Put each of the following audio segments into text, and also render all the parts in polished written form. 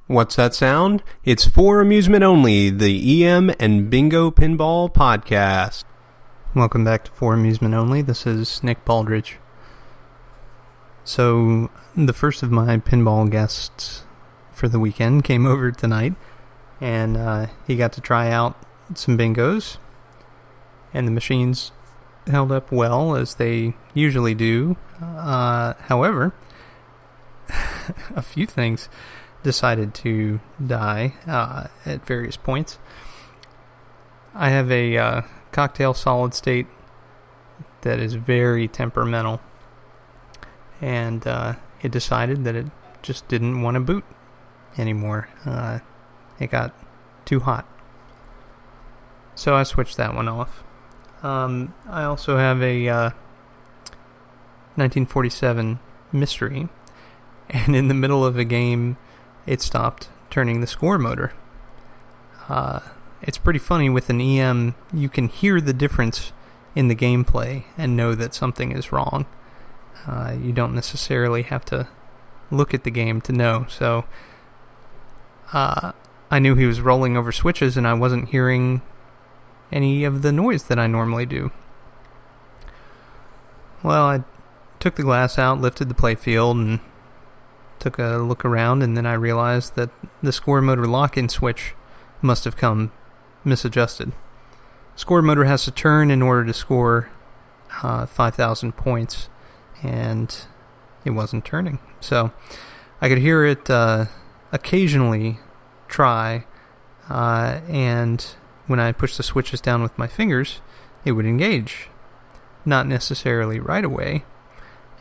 What's that sound? It's For Amusement Only, the EM and Bingo Pinball Podcast. Welcome back to For Amusement Only. This is Nick Baldridge. So, the first of my pinball guests for the weekend came over tonight, and he got to try out some bingos, and the machines held up well, as they usually do. However, a few things decided to die at various points. I have a cocktail solid state that is very temperamental, and it decided that it just didn't want to boot anymore. It got too hot, so I switched that one off. I also have a 1947 mystery, and in the middle of a game it stopped turning the score motor. It's pretty funny. With an EM, you can hear the difference in the gameplay and know that something is wrong. You don't necessarily have to look at the game to know. So I knew he was rolling over switches, and I wasn't hearing any of the noise that I normally do. Well, I took the glass out, lifted the playfield, and took a look around, and then I realized that the score motor lock-in switch must have come misadjusted. Score motor has to turn in order to score 5,000 points, and it wasn't turning. So I could hear it occasionally try, and when I pushed the switches down with my fingers, it would engage. Not necessarily right away,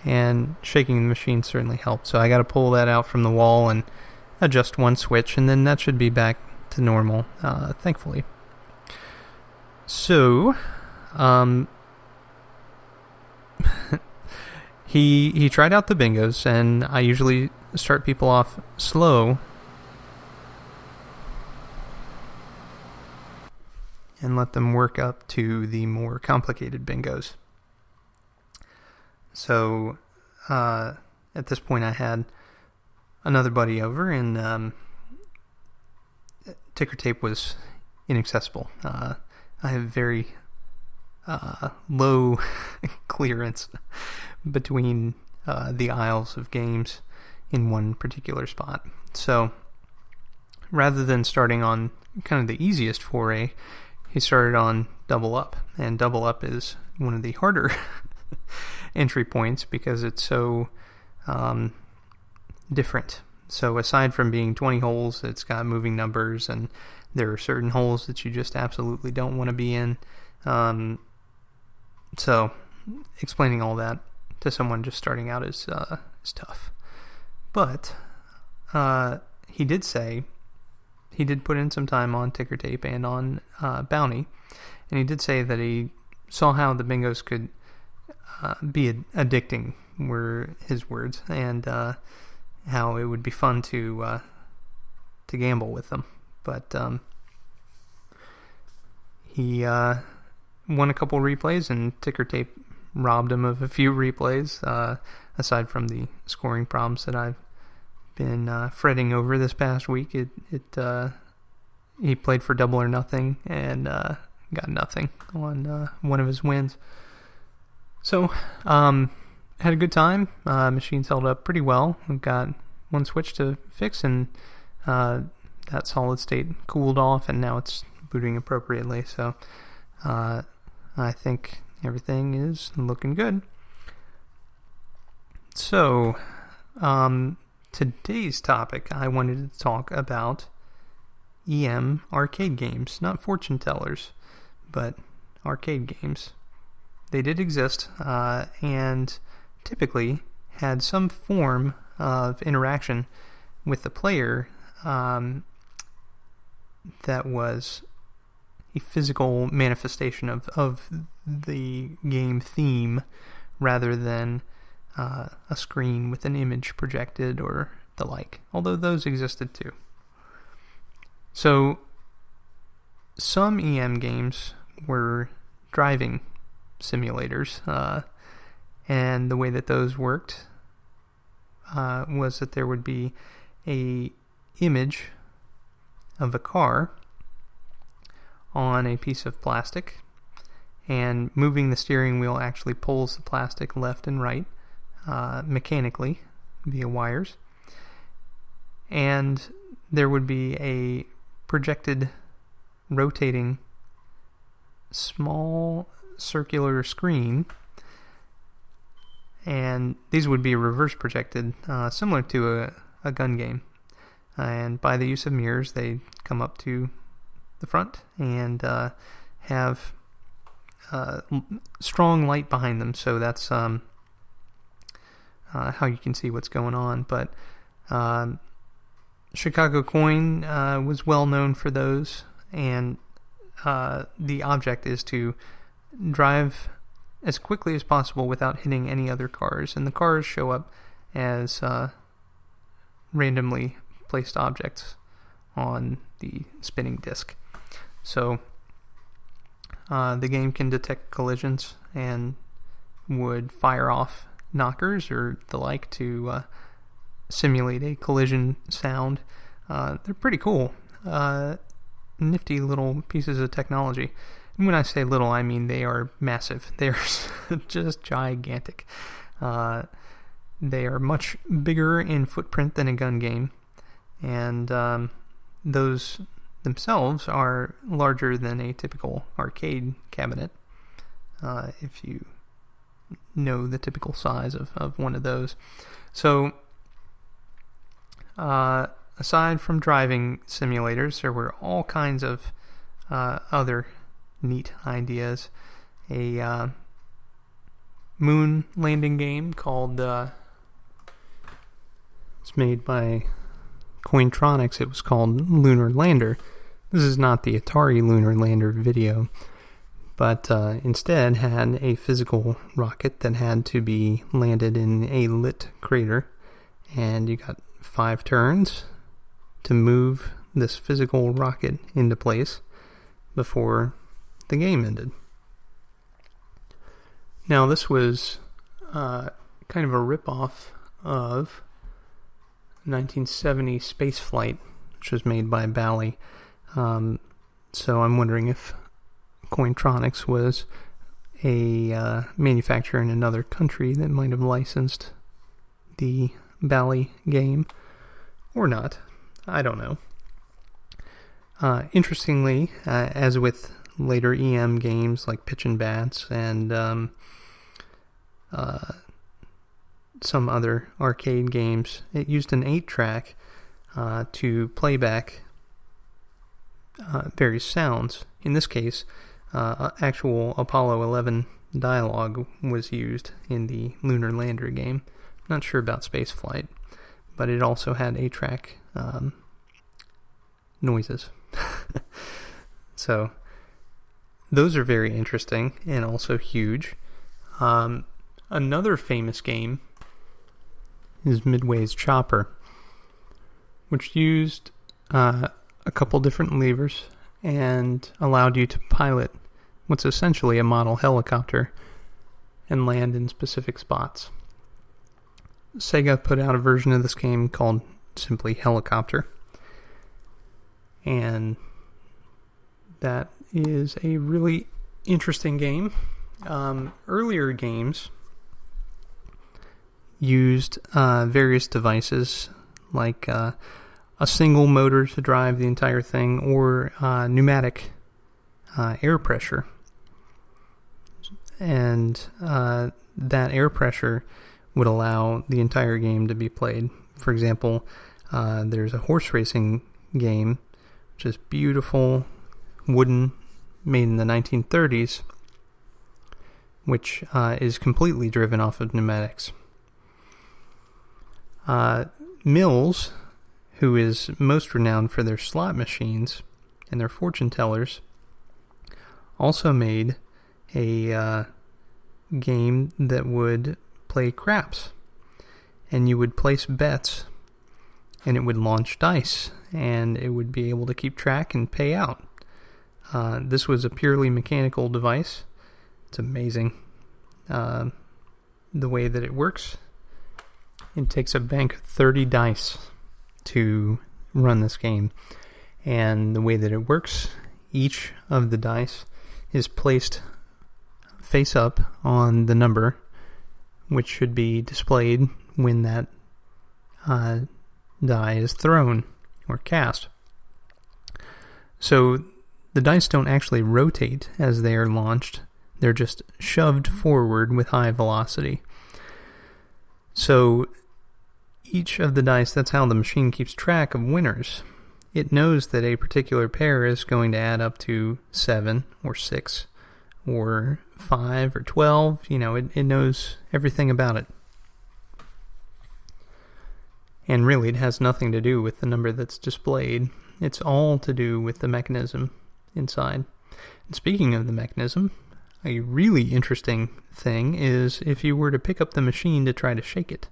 and shaking the machine certainly helped. So I got to pull that out from the wall and adjust one switch, and then that should be back to normal, thankfully. So, he tried out the bingos, and I usually start people off slow and let them work up to the more complicated bingos. So, at this point I had another buddy over, and ticker tape was inaccessible. I have very low clearance between the aisles of games in one particular spot. So, rather than starting on kind of the easiest foray, he started on double up, and double up is one of the harder entry points because it's so different. So aside from being 20 holes, it's got moving numbers, and there are certain holes that you just absolutely don't want to be in. So explaining all that to someone just starting out is tough. But he did say he did put in some time on ticker tape and on Bounty, and he did say that he saw how the bingos could be addicting, were his words, and how it would be fun to gamble with them. But he won a couple replays, and ticker tape robbed him of a few replays, aside from the scoring problems that I've been fretting over this past week. He played for double or nothing and got nothing on one of his wins. So, had a good time. Machines held up pretty well. We've got one switch to fix, and that solid state cooled off, and now it's booting appropriately. So, I think everything is looking good. So, today's topic, I wanted to talk about EM arcade games. Not fortune tellers, but arcade games. They did exist, and typically had some form of interaction with the player that was a physical manifestation of the game theme, rather than a screen with an image projected or the like, although those existed too. So some EM games were driving simulators, and the way that those worked was that there would be a image of a car on a piece of plastic, and moving the steering wheel actually pulls the plastic left and right mechanically via wires. And there would be a projected, rotating, small circular screen, and these would be reverse projected, similar to a gun game. And by the use of mirrors, they come up to the front and have strong light behind them, so that's how you can see what's going on. But Chicago Coin was well known for those, and the object is to drive as quickly as possible without hitting any other cars, and the cars show up as randomly placed objects on the spinning disc. So the game can detect collisions and would fire off knockers or the like to simulate a collision sound. They're pretty cool. Nifty little pieces of technology. And when I say little, I mean they are massive. They're just gigantic. They are much bigger in footprint than a gun game, and those themselves are larger than a typical arcade cabinet, if you know the typical size of one of those. So aside from driving simulators, there were all kinds of other neat ideas. A moon landing game called it's made by Cointronics. It was called Lunar Lander. This is not the Atari Lunar Lander video, but instead had a physical rocket that had to be landed in a lit crater, and you got 5 turns to move this physical rocket into place before the game ended. Now, this was kind of a rip-off of 1970 Space Flight, which was made by Bally. So I'm wondering if Cointronics was a manufacturer in another country that might have licensed the Bally game, or not. I don't know. Interestingly, as with later EM games like Pitch and Bats and some other arcade games, it used an 8-track to play back various sounds. In this case, actual Apollo 11 dialogue was used in the Lunar Lander game. Not sure about Spaceflight, but it also had 8-track noises. So those are very interesting and also huge. Another famous game is Midway's Chopper, which used a couple different levers and allowed you to pilot what's essentially a model helicopter and land in specific spots. Sega put out a version of this game called simply Helicopter, and that is a really interesting game. Earlier games used various devices like a single motor to drive the entire thing, or pneumatic air pressure. And that air pressure would allow the entire game to be played. For example, there's a horse racing game, which is beautiful, wooden, made in the 1930s, which is completely driven off of pneumatics. Mills, who is most renowned for their slot machines and their fortune tellers, also made a game that would play craps, and you would place bets, and it would launch dice, and it would be able to keep track and pay out. This was a purely mechanical device. It's amazing the way that it works. It takes a bank of 30 dice to run this game. And the way that it works, each of the dice is placed face up on the number, which should be displayed when that die is thrown or cast. So the dice don't actually rotate as they are launched. They're just shoved forward with high velocity. So each of the dice, that's how the machine keeps track of winners. It knows that a particular pair is going to add up to 7 or 6 or 5 or 12. It knows everything about it. And really, it has nothing to do with the number that's displayed. It's all to do with the mechanism inside. And speaking of the mechanism, a really interesting thing is if you were to pick up the machine to try to shake it,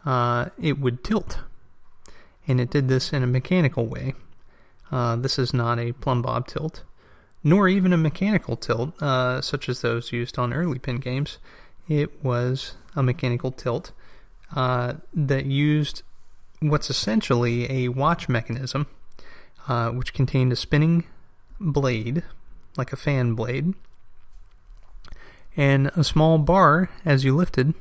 it would tilt. And it did this in a mechanical way. This is not a plumb bob tilt, nor even a mechanical tilt, such as those used on early pin games. It was a mechanical tilt that used what's essentially a watch mechanism, which contained a spinning blade, like a fan blade, and a small bar, as you lifted,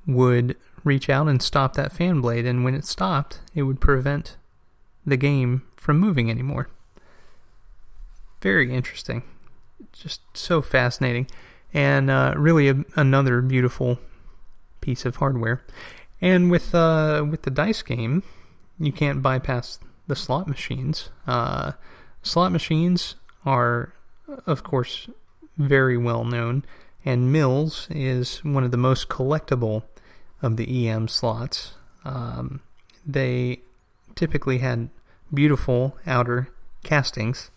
would reach out and stop that fan blade, and when it stopped, it would prevent the game from moving anymore. Very interesting. Just so fascinating. And really another beautiful piece of hardware. And with the dice game, you can't bypass the slot machines. Slot machines are, of course, very well known, and Mills is one of the most collectible of the EM slots. They typically had beautiful outer castings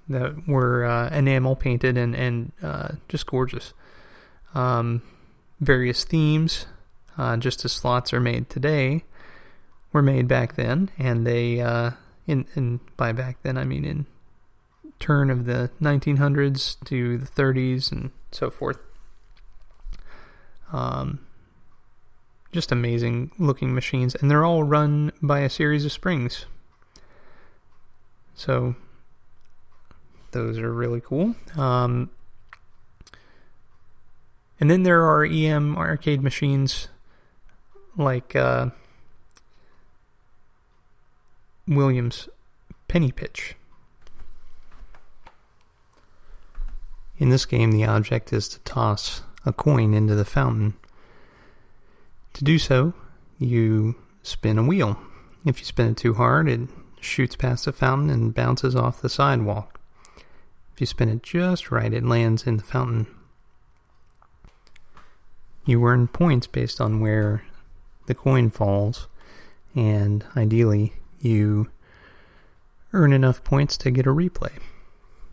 that were enamel painted and just gorgeous. Various themes, just as slots are made today, were made back then, and they, by back then I mean in turn of the 1900s to the 30s and so forth. Just amazing looking machines, and they're all run by a series of springs. So those are really cool. And then there are EM arcade machines like Williams Penny Pitch. In this game, the object is to toss a coin into the fountain. To do so, you spin a wheel. If you spin it too hard, it shoots past the fountain and bounces off the sidewalk. If you spin it just right, it lands in the fountain. You earn points based on where the coin falls, and ideally, you earn enough points to get a replay.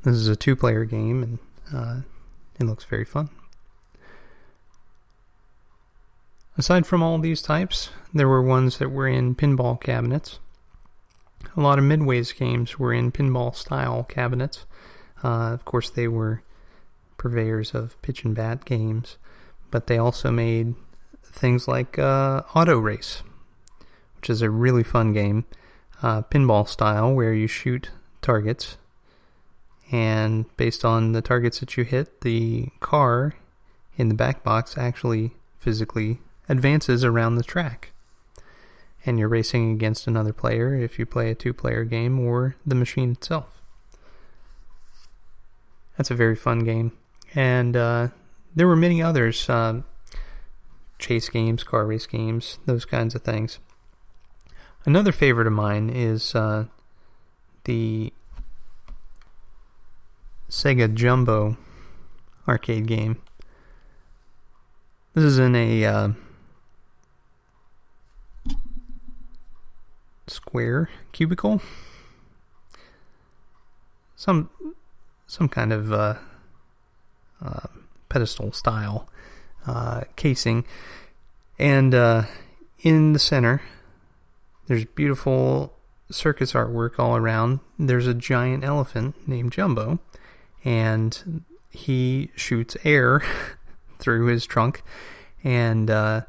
This is a 2-player game, and it looks very fun. Aside from all these types, there were ones that were in pinball cabinets. A lot of Midway's games were in pinball-style cabinets. Of course, they were purveyors of pitch and bat games, but they also made things like Auto Race, which is a really fun game, pinball-style, where you shoot targets, and based on the targets that you hit, the car in the back box actually physically advances around the track. And you're racing against another player if you play a 2-player game, or the machine itself. That's a very fun game. And there were many others, chase games, car race games, those kinds of things. Another favorite of mine is the Sega Jumbo arcade game. This is in a square cubicle, some kind of pedestal style casing, and in the center there's beautiful circus artwork all around. There's a giant elephant named Jumbo, and he shoots air through his trunk and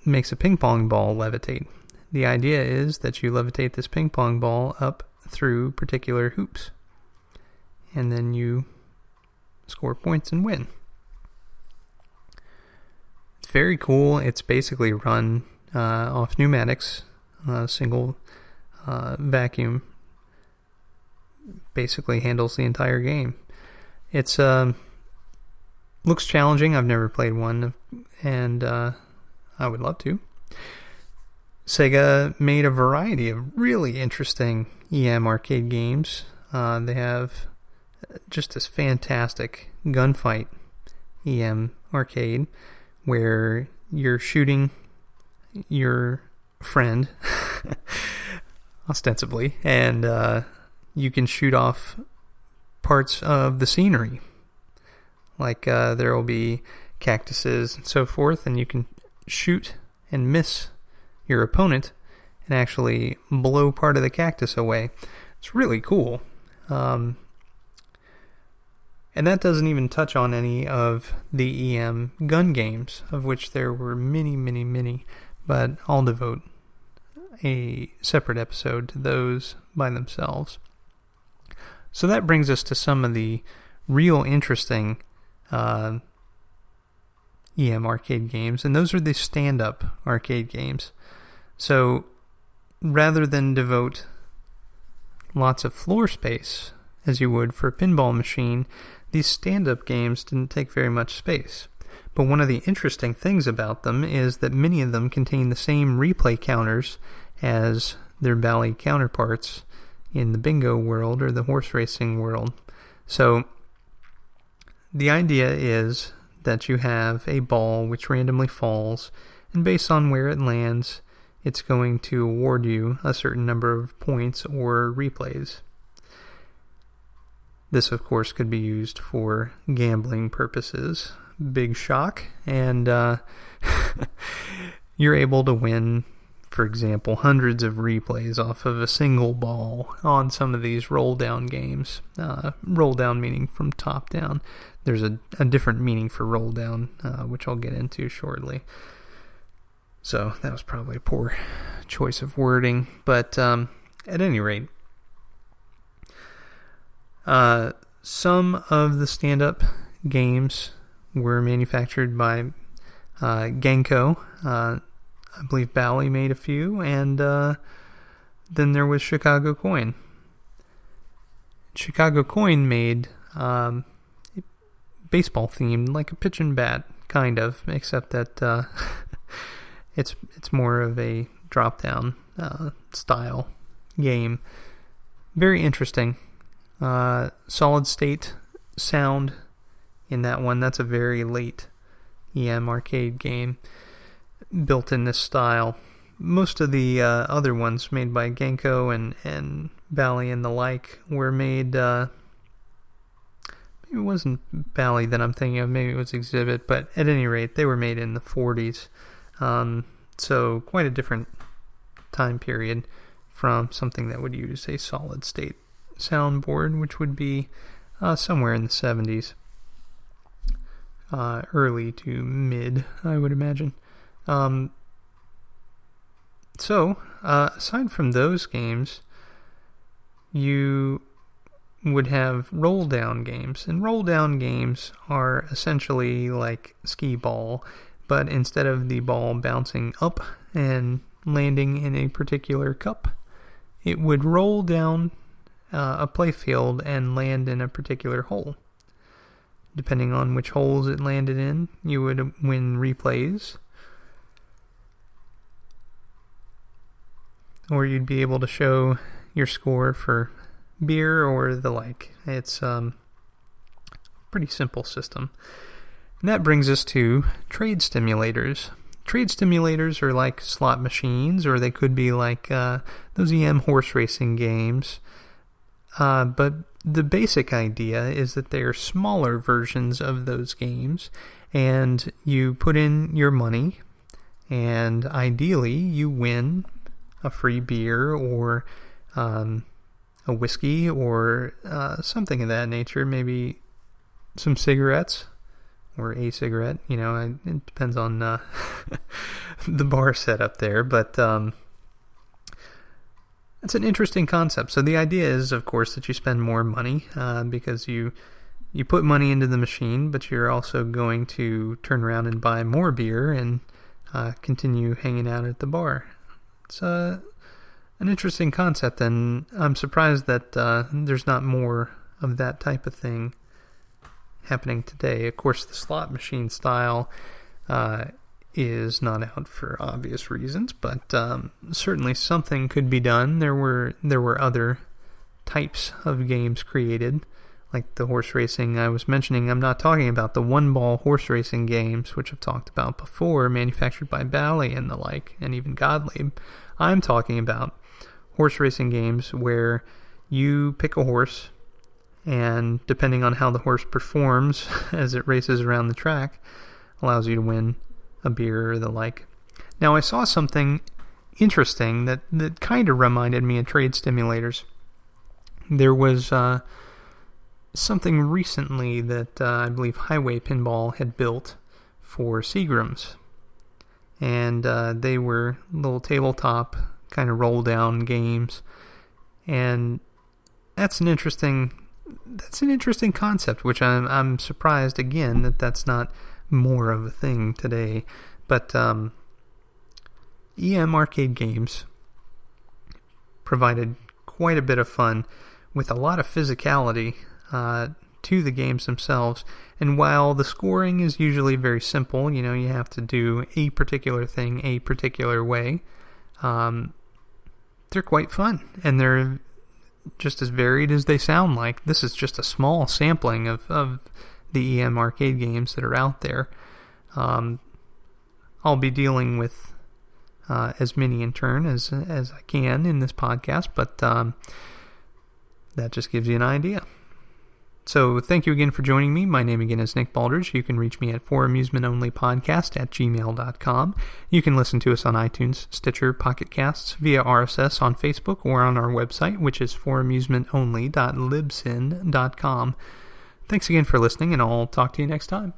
makes a ping pong ball levitate. the idea is that you levitate this ping pong ball up through particular hoops, and then you score points and win. It's very cool. It's basically run off pneumatics, single vacuum. Basically handles the entire game. It's looks challenging. I've never played one, and I would love to. Sega made a variety of really interesting EM arcade games. They have just this fantastic gunfight EM arcade where you're shooting your friend, ostensibly, and you can shoot off parts of the scenery. Like there will be cactuses and so forth, and you can shoot and miss your opponent and actually blow part of the cactus away. It's really cool. And that doesn't even touch on any of the EM gun games, of which there were many, many, many, but I'll devote a separate episode to those by themselves. So that brings us to some of the real interesting EM arcade games, and those are the stand-up arcade games. So rather than devote lots of floor space, as you would for a pinball machine, these stand-up games didn't take very much space. But one of the interesting things about them is that many of them contain the same replay counters as their Bally counterparts in the bingo world or the horse racing world. So the idea is that you have a ball which randomly falls, and based on where it lands, it's going to award you a certain number of points or replays. This, of course, could be used for gambling purposes. Big shock. And you're able to win, for example, hundreds of replays off of a single ball on some of these roll-down games. Roll-down meaning from top down. There's a different meaning for roll-down, which I'll get into shortly. So that was probably a poor choice of wording. But at any rate, some of the stand-up games were manufactured by Genko. I believe Bally made a few, and then there was Chicago Coin. Chicago Coin made baseball themed, like a pitch and bat, kind of, except that it's more of a drop-down style game. Very interesting. Solid state sound in that one. That's a very late EM arcade game built in this style. Most of the other ones made by Genko and Bally and the like were made, maybe it wasn't Bally that I'm thinking of, maybe it was Exhibit, but at any rate, they were made in the 40s. So quite a different time period from something that would use a solid state soundboard, which would be somewhere in the 70s. Early to mid, I would imagine. So, aside from those games, you would have roll-down games. And roll-down games are essentially like skee ball, but instead of the ball bouncing up and landing in a particular cup, it would roll down a playfield and land in a particular hole. Depending on which holes it landed in, you would win replays, or you'd be able to show your score for beer or the like. It's a pretty simple system. And that brings us to trade stimulators. Trade stimulators are like slot machines, or they could be like those EM horse racing games. But the basic idea is that they are smaller versions of those games, and you put in your money, and ideally you win a free beer or a whiskey or something of that nature, maybe some cigarettes or a cigarette. You know, it depends on the bar setup there, but It's an interesting concept. So the idea is, of course, that you spend more money because you put money into the machine, but you're also going to turn around and buy more beer and continue hanging out at the bar. It's an interesting concept, and I'm surprised that there's not more of that type of thing happening today. Of course, the slot machine style is not out for obvious reasons, but certainly something could be done. There were other types of games created, like the horse racing I was mentioning. I'm not talking about the one-ball horse racing games, which I've talked about before, manufactured by Bally and the like, and even Gottlieb. I'm talking about horse racing games where you pick a horse, and depending on how the horse performs as it races around the track, allows you to win a beer or the like. Now, I saw something interesting that kind of reminded me of trade stimulators. There was something recently that I believe Highway Pinball had built for Seagrams. And they were little tabletop kind of roll-down games. And that's an interesting concept, which I'm surprised again that that's not more of a thing today. But EM arcade games provided quite a bit of fun with a lot of physicality to the games themselves. And while the scoring is usually very simple, you have to do a particular thing a particular way, they're quite fun, and they're just as varied as they sound like. This is just a small sampling of the EM arcade games that are out there. I'll be dealing with as many in turn as I can in this podcast, but that just gives you an idea. So thank you again for joining me. My name again is Nick Baldridge. You can reach me at foramusementonlypodcast@gmail.com. You can listen to us on iTunes, Stitcher, Pocket Casts, via RSS on Facebook, or on our website, which is foramusementonly.libsyn.com. Thanks again for listening, and I'll talk to you next time.